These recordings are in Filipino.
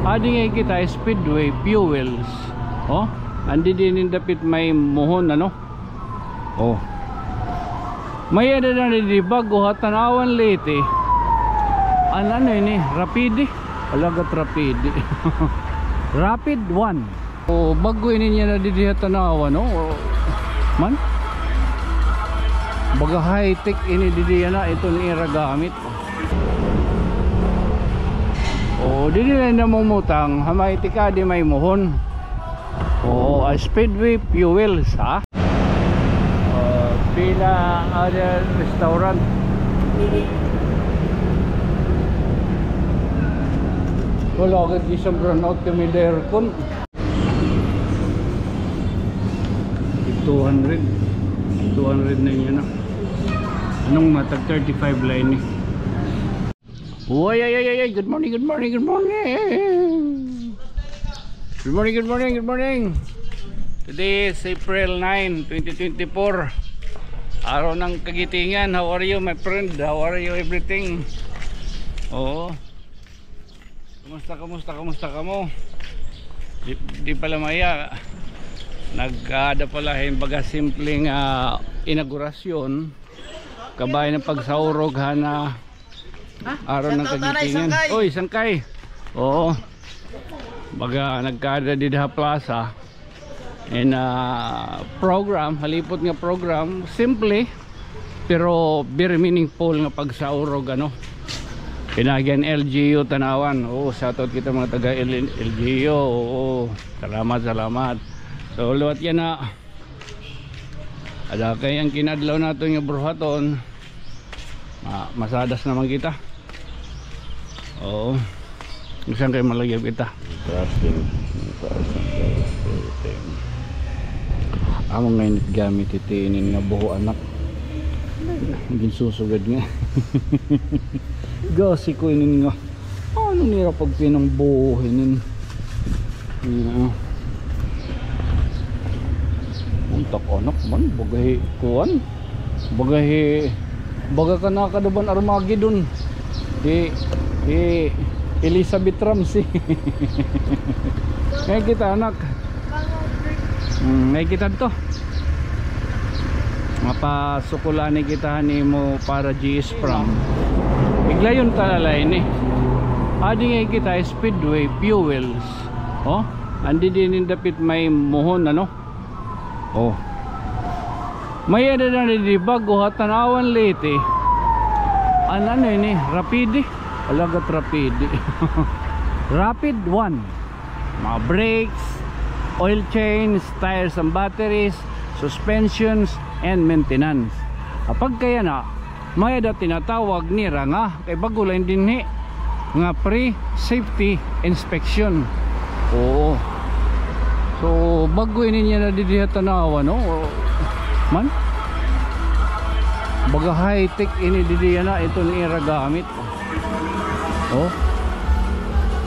adi nga kita speedway fuels. Oh, andi din dapit may mohon ano. Oh, may ada na di bago hatanawan late. Ano ini rapid, alagat rapid. Rapid 1. Oh, bago ini niya na di hatanawan no. Man, baga high tech ini di na ito ni gamit. Oh, di na mamutang hamay tika di may mohon. Oh, speedway fuels ha. Pila ada restaurant. Wala agad isang brownout kami der kun 200 na yun na. Anong matag 35 line eh. Uy, ay, good morning. Good morning. Today is April 9, 2024. Araw ng kagitingan. How are you my friend? How are you everything? Oo. Kamusta ka mo? Di pala maya. Nagkada pala baga simpleng inaugurasyon. Kabay ng pagsaurog na araw ng kagitingan. Oy, sangkay. Oo. Baga nagkada di ha plaza. And program, halipot nga program, simple pero very meaningful nga pagsaurog ano. Pinagyan LGU Tanawan. Oo, shoutout kita mga taga LGU. Oo, salamat. So luwat yan na ada kay ang kinadlaw nato nga bruhaton. Masadas naman kita. Oo. Saan kayo malagyan kita? Among ngayon gamit itinin nga buho anak. Hingin susugad nga. Gasi ko inin nga. Ano nira pag pinang buhinin? Untak anak man. Bagahe kuwan. Baga ka na kadaban Armageddon. Elizabeth Ramsey. Ngayon kita anak. Ngayon kita to. Mapasukulani kita ni mo para GS Pram. Bigla yun talalay ni. Adi ngayon kita speedway fuels. Oh, andi din dapit may mohon ano. Oh, may ada na di bago hatanawan late. Ano ini rapid, alagat rapid. Rapid 1. Mga brakes, oil change, tires and batteries, suspensions and maintenance. Kapag kaya na may ada tinatawag ni nga kay bago lang din ni nga pre-safety inspection. Oo. So bago ini niya na didihatan no? Man, baga high tech ini didiya na ito ni gamit. Oh,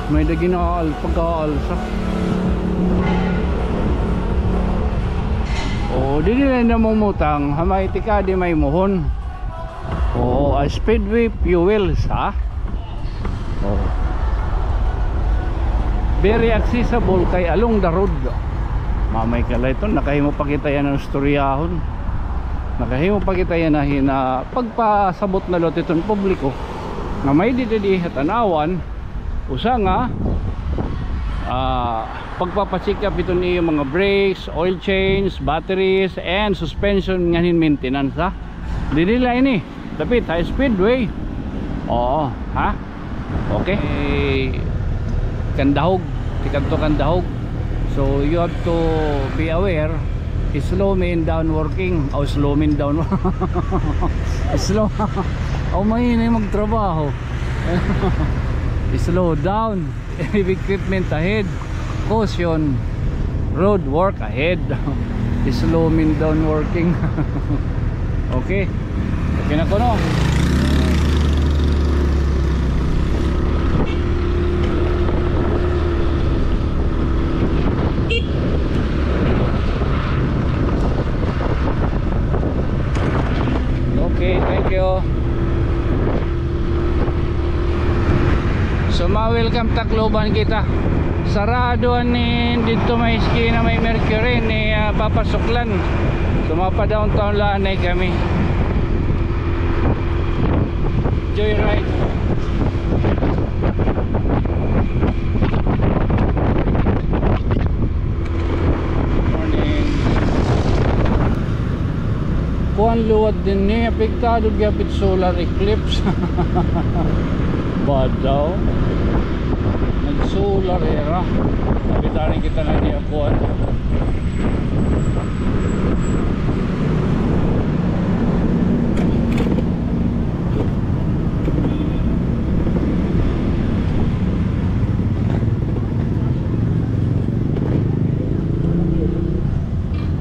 may dagina pagkaalsa. Oh, di na mamutang hamay tika di may mohon. Oh, speedway fuels ha. Oh, very accessible kay along the road. Mamay kalay ito, nakahimo pa kita yan ng storyahon. Nakahimo pa kita yan na pagpasabot na lot itong publiko na may didi hatanawan usa nga pagpapacheck up ito niyo mga brakes, oil change, batteries and suspension nganin maintenance ha. Dili lang ini dapat high speedway. Oo ha. Okay, kandahog tikanto kandahog. So you have to be aware. Slow mean down working. Oh, slow mean down. Slow. Oh, mahina magtrabaho. Slow down. Equipment ahead. Caution. Road work ahead. Slow mean down working. Okay. Okay na ko no. So welcome Tacloban kita. Sarado ni dito may ski na may Mercury ni papasuklan. Sumapa downtown Lanay kami. Joyride. Morning. Kuan luwad din ni apektado gyapit solar eclipse. Bad daw. Nag-solar era. Kapitarin kita na niya kuan.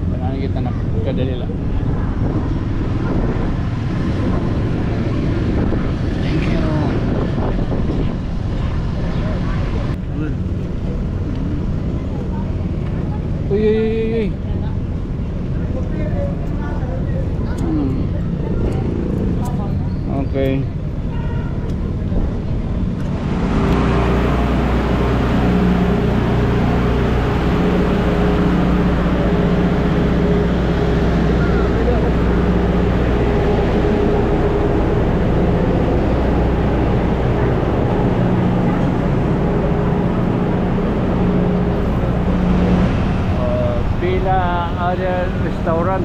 Kapitarin kita na kadali lang. Uy. Okay. Ada restoran.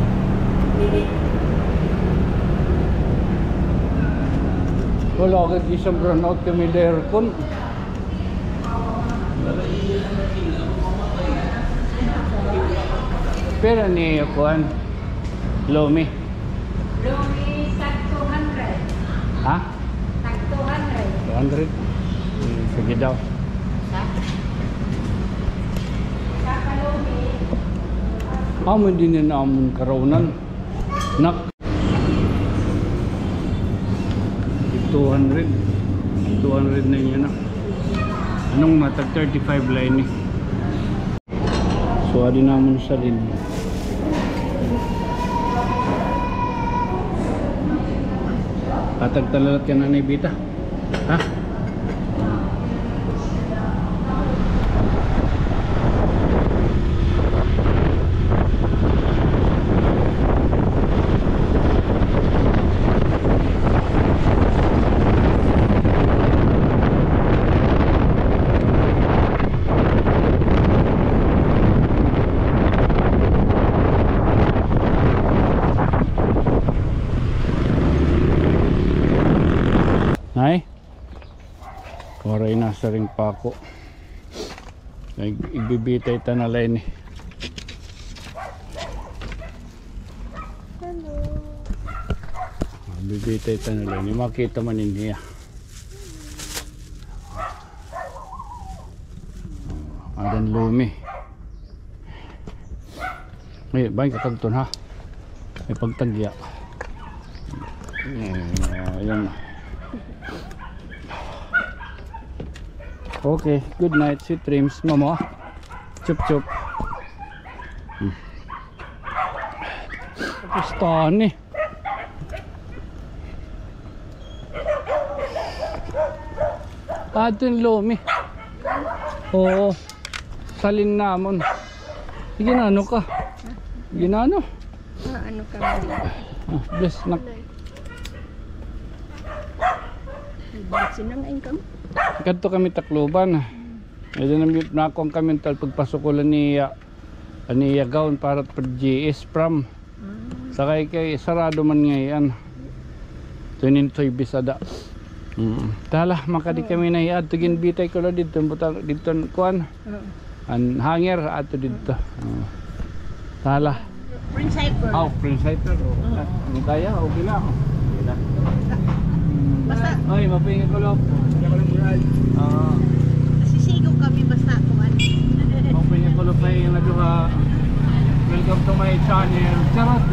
Wala agad isang brownout kami sa aircon. Pero ni kuan Lomi. Lomi tag 200. Ha? Tag 200. 200. Sige daw. Sa Lomi. Amo din na amon karawnan. Nak 200 na yun na. Anong matag 35 line eh. So adi namon sa lin. Patag talalat ka na Bita. Ha? Nay, oray nasa ring pa ako. Igbibitay tanalay ni. Hello. Igbibitay tanalay ni. Makita man niya. Adan Lumi. Ay, bain katagton ha. May pagtagya. Ayan. Okay, good night, sweet dreams, mama. Chup chup. Tapos ni. Ato yung Lomi. Oo. Salin namon. Ginano ka? Ginano? Ano ka mo? Bless nak. Sinang income? Kadto kami Tacloban. Medyo na akong kami tal pagpasukulan niya gawon para per GS from. Sakay kay sarado man ngayon. Tunintoy bisada. Tala makadi kami na iad tugin bitay ko la dito butang dito kuan. An hanger ato dito. Tala. Prince Hyper. Oh, Prince Hyper. Ano kaya? Okay na. Okay na. Basta Oy, mapinga ko lop. sisigaw kami basta kung ano. Mapinga ko lop ay naduha. Welcome to my channel. Charot.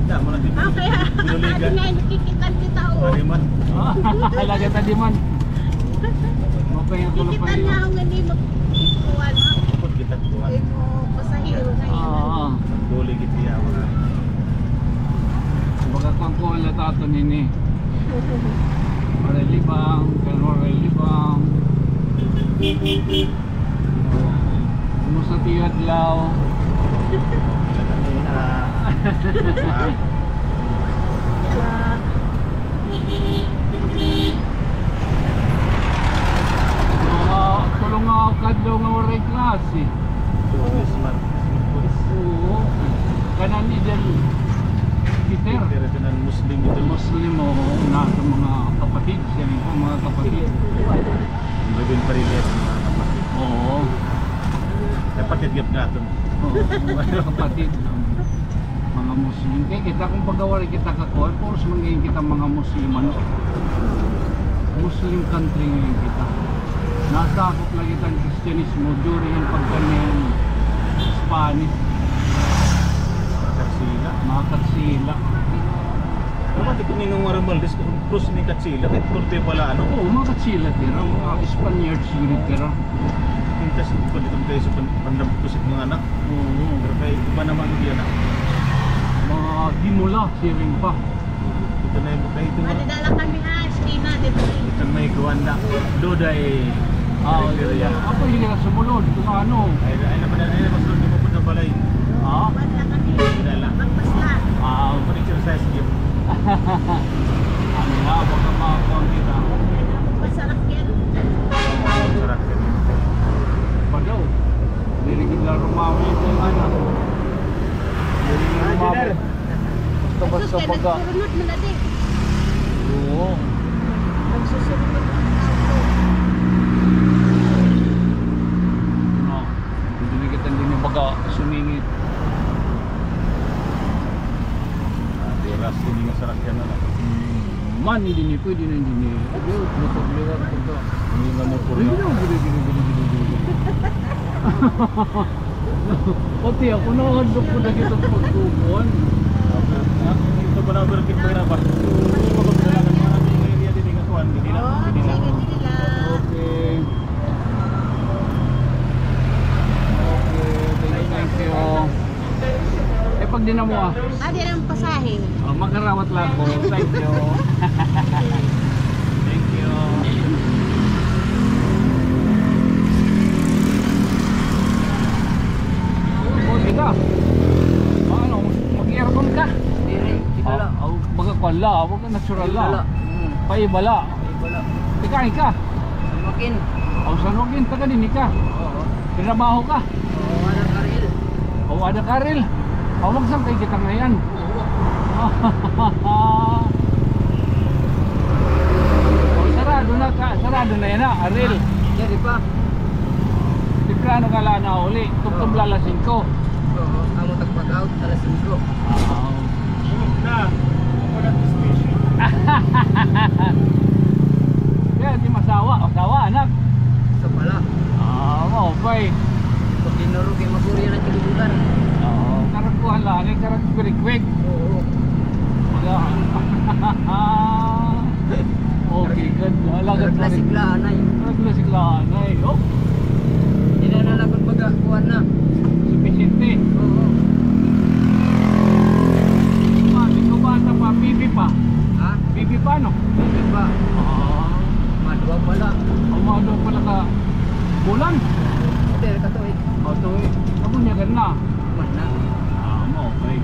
Kaya adi na nakikitan kita o. Alaga tadi man. Mapinga ko lop ay. Kikitan na ako nga ni magkukuhan ha. Kita kuat. Ito, pasahero na yun. Duli gitu ya. Baga kang ko ala tato nini. Oray libang, kan oray libang. Kumusta tiyo adlaw? Tulong nga ako kadlaw nga waray klase. Oo. Kanan idel Peter. Muslim ito. Muslim o na sa mga kapatid. Siya rin po mga kapatid. Gawin pa rin yan mga kapatid. Oo. Kapatid gap natin. Oo. Mga kapatid. Mga Muslim. Kaya kita kung pagawari kita kakuha, puros mangayon kita mga Muslim. Ano? Muslim country ngayon kita. Nasakop lang kita ang Kristyanismo during ang pagkanyan Spanish. Katsila. Mga Katsila. Dapat ito ninong Maramaldes, cross ni Katsila. Kahit kurte pala ano. Oo, mga Katsila tira. Mga Spaniards yun tira. Pintas ito pa dito kayo sa pandampusit mga anak. Oo. Pero kay iba naman yan ah. Mga Dimula, siring pa. Ito na yung ito na. Madidala kami ha, Stina, dito. Ito na may gawanda. Doda eh. Ako hindi ka sumulod. Kung ano. Ay naman masunod mo po sa balay. Madala kami. Dala. Magpasla. Pag exercise yun. Ano na, baka makakuha kita. Magpasarak yan. Sarap yan. Pa daw. Dirigid na rumawi ito yung anak. Dirigid na rumawi. Basta Sus, kaya baga. nagsurunod mo na din. Oo. Nagsusurunod mo na tao. No. Hindi na kita din yung baga sumingit. Diras hindi masarap yan na lang. Man, hindi ni pwede na hindi ni. Lupag-liwag ko to. Hindi nga mo po Hindi na, gili. Pati ako nakahadok ko na kita pagtubuan. Ito pa na berkit pa na ba? Hindi mo magdalagan mga natin yung area din ng kuwan. Hindi na. Oh, Hindi na. sige, sige lang. Okay. Okay, thank you. Eh pag di na mo Di lang pasahin. magkarawat lang ko. Thank you. Thank you. Buti ka. Ano, mag-aircon ka? Baga kwala, baga natural la. Paibala. Tikain ka. Makin. O sanogin, taga din ka. Pinabaho ka. O ada karil. O magsam kay kita ngayon. O sarado na yan na, aril. Jadi pa. Di plano ka lang na uli, tugtog lalasin ko. Oo, kamu tagpag-out alas 5. Na. Wala na station. Kaya di masawa, anak. Sa pala. Okay. Pag dinuro kay maguriya ng tigulan. Oo, karakuhan lang, karak quick. Oo. Okay, good. Alagat na rin. Klasiklaan ay. Klasiklaan ay. Oh, Hindi na nalagod magakuan na. sufficiente. Oo. Ikaw bata pa, bibi pa. Ha? Bibi pa, no? Hindi pa. Madwa pala. Umado pala ka. Bulan. Pero katoy. O, ito eh. Kabunyagan na. Man na. Okay.